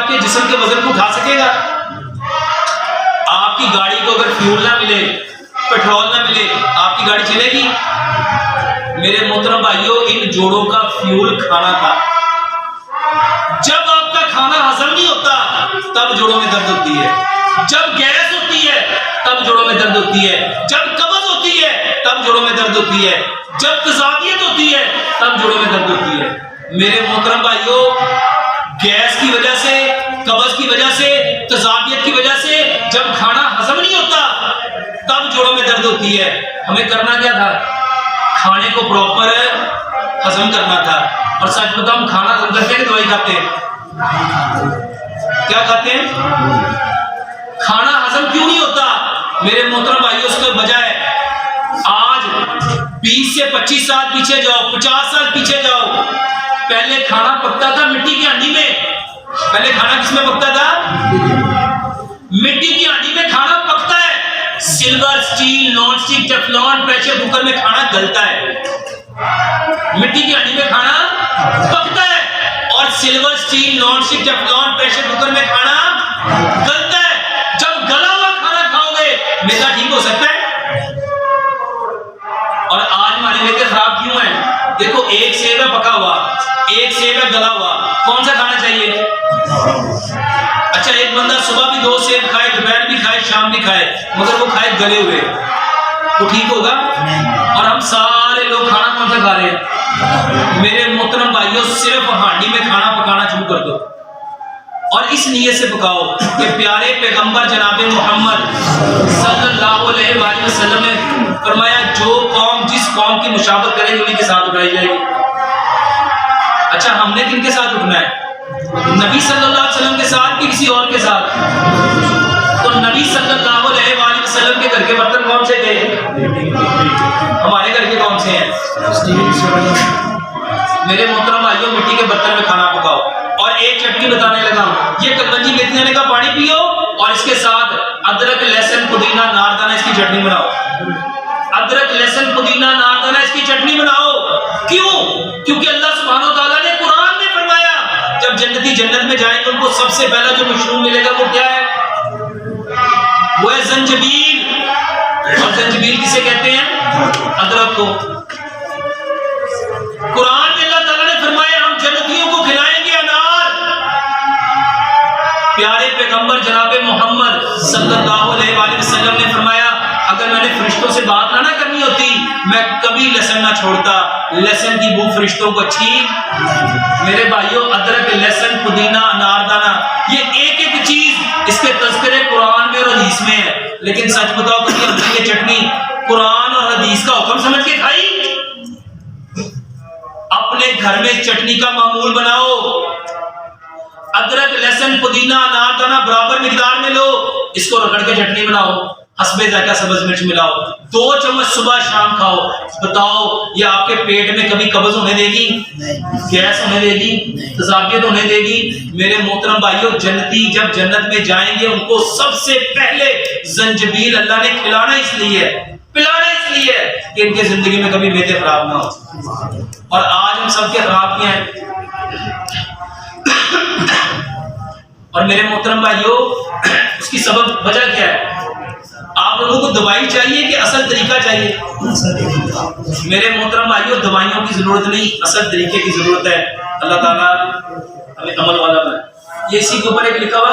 آپ کے جسم کے وزن کو اٹھا سکے گا؟ آپ کی گاڑی کو اگر فیول نہ ملے، پیٹرول نہ ملے، آپ کی گاڑی چلے گی؟ میرے محترم بھائیوں، ان جوڑوں کا فیول کھانا تھا۔ جب آپ کا کھانا ہضم نہیں ہوتا تب جوڑوں میں درد ہوتی ہے، جب گیس ہوتی ہے تب جوڑوں میں درد ہوتی ہے، جب قبض ہوتی ہے تب جوڑوں میں درد ہوتی ہے، جب تضادیت ہوتی ہے تب جوڑوں میں درد ہوتی ہے۔ میرے محترم بھائیوں، گیس کی وجہ سے، قبض کی وجہ سے، تضادیت کی وجہ سے جب کھانا ہضم نہیں ہوتا تب جوڑوں میں درد ہوتی ہے۔ ہمیں کرنا کیا تھا؟ کھانے کو پراپر ہضم کرنا تھا۔ اور سچ بتاؤ، ہم کھانا ہضم کرتے ہیں کہ دوائی کھاتے ہیں؟ کیا کھاتے ہیں؟ کھانا ہضم کیوں نہیں ہوتا میرے محترم بھائیوں؟ اس کا وجہ ہے، آج 20 سے 25 سال پیچھے جاؤ، 50 سال پیچھے جاؤ، پہلے کھانا پکتا تھا مٹی کی ہانڈی میں۔ پہلے کھانا کس میں پکتا تھا؟ مٹی کی ہانڈی میں کھانا پکتا ہے۔ Silver, steel, non stick, Teflon, pressure cooker میں کھانا گلتا ہے۔ مٹی کی ہانڈی میں کھانا پکتا ہے اور silver, steel, non stick, Teflon, pressure cooker میں کھانا گلتا ہے۔ جب گلا ہوا کھانا کھاؤ گے میدا ٹھیک ہو سکتا ہے؟ اور آج ہمارے میدے خراب کیوں ہیں؟ دیکھو، ایک سیب ہے پکا ہوا، ایک سیب ہے گلا ہوا، کون سا کھانا چاہیے؟ اچھا، ایک بندہ صبح بھی 2 سیب کھائے، دوپہر بھی کھائے، شام بھی کھائے، مگر وہ کھائے گلے ہوئے، وہ ٹھیک ہوگا؟ اور ہم سارے لوگ کھانا کون سا کھا رہے ہیں؟ میرے محترم بھائیوں، صرف ہانڈی میں کھانا پکانا شروع کر دو، اور اس نیت سے پکاؤ کہ پیارے پیغمبر جناب محمد صلی اللہ علیہ وآلہ وسلم نے فرمایا، جو قوم جس قوم کی مشابہت کرے گی انہیں کے ساتھ اٹھائی جائے گی۔ اچھا، ہم نے کن کے ساتھ اٹھنا ہے؟ نبی صلی اللہ علیہ وسلم کے ساتھ کہ کسی اور کے ساتھ؟ تو نبی صلی اللہ علیہ وآلہ وسلم کے گھر کے برتن کون سے تھے؟ ہمارے گھر کے کون سے ہیں؟ میرے محترم بھائیوں، مٹی کے برتن میں کھانا پکاؤ۔ اور ایک چٹنی بتانے لگا ہوں، یہ کلونجی میتھی دانے کا پانی پیو اور اس کے ساتھ ادرک، لہسن، پودینہ، ناردانہ اس کی چٹنی بناؤ۔ ادرک، لہسن، پودینہ، ناردانہ اس کی چٹنی بناؤ۔ کیوں؟ کیونکہ اللہ سبحانہ و تعالیٰ نے قرآن میں فرمایا، جب جنتی جنت میں جائیں گے ان کو سب سے پہلا جو مشروم ملے گا وہ کیا ہے؟ وہ ہے زنجبیل۔ اور زنجبیل کسے کہتے ہیں؟ ادرک کو۔ قرآن میں اللہ تعالیٰ نے فرمایا، ہم جنتیوں کو کھلائیں گے انار۔ پیارے پیغمبر جناب محمد صلی اللہ علیہ وآلہ وسلم نے فرمایا، اگر میں نے فرشتوں سے بات نہ کرنی ہوتی میں کبھی لہسن نہ چھوڑتا، لہسن کی بو فرشتوں کو اچھی۔ میرے بھائیوں، ادرک، لہسن، پودینہ، اناردانہ، یہ ایک ایک چیز اس کے تذکرے قرآن میں اور حدیث میں ہے، لیکن سچ بتاؤ کبھی ہم نے یہ چٹنی قرآن اور حدیث کا حکم سمجھ کے کھائی؟ اپنے گھر میں چٹنی کا معمول بناؤ، ادرک، لہسن، پودینہ، اناردانہ برابر مقدار میں لو، اس کو رگڑ کے چٹنی بناؤ، حسب ذائقہ سبز مرچ ملاؤ، 2 چمچ صبح شام کھاؤ۔ بتاؤ، یہ آپ کے پیٹ میں کبھی قبض ہونے دے گی؟ گیس ہونے دے گی؟ تضادیت ہونے دے گی؟ میرے محترم بھائیوں، جنتی جب جنت میں جائیں گے ان کو سب سے پہلے زنجبیل اللہ نے کھلانا اس لیے، پلانا اس لیے کہ ان کی زندگی میں کبھی معدے خراب نہ ہو۔ اور آج ہم سب کے خراب کیا ہیں؟ اور میرے محترم بھائیوں، اس کی سبب وجہ کیا ہے؟ آپ لوگوں کو دوائی چاہیے کہ اصل طریقہ چاہیے؟ میرے محترم بھائیوں، دوائیوں کی ضرورت نہیں، اصل طریقے کی ضرورت ہے۔ اللہ تعالیٰ ہمیں عمل والا بنائے۔ یہ اسی کے اوپر ایک لکھا ہوا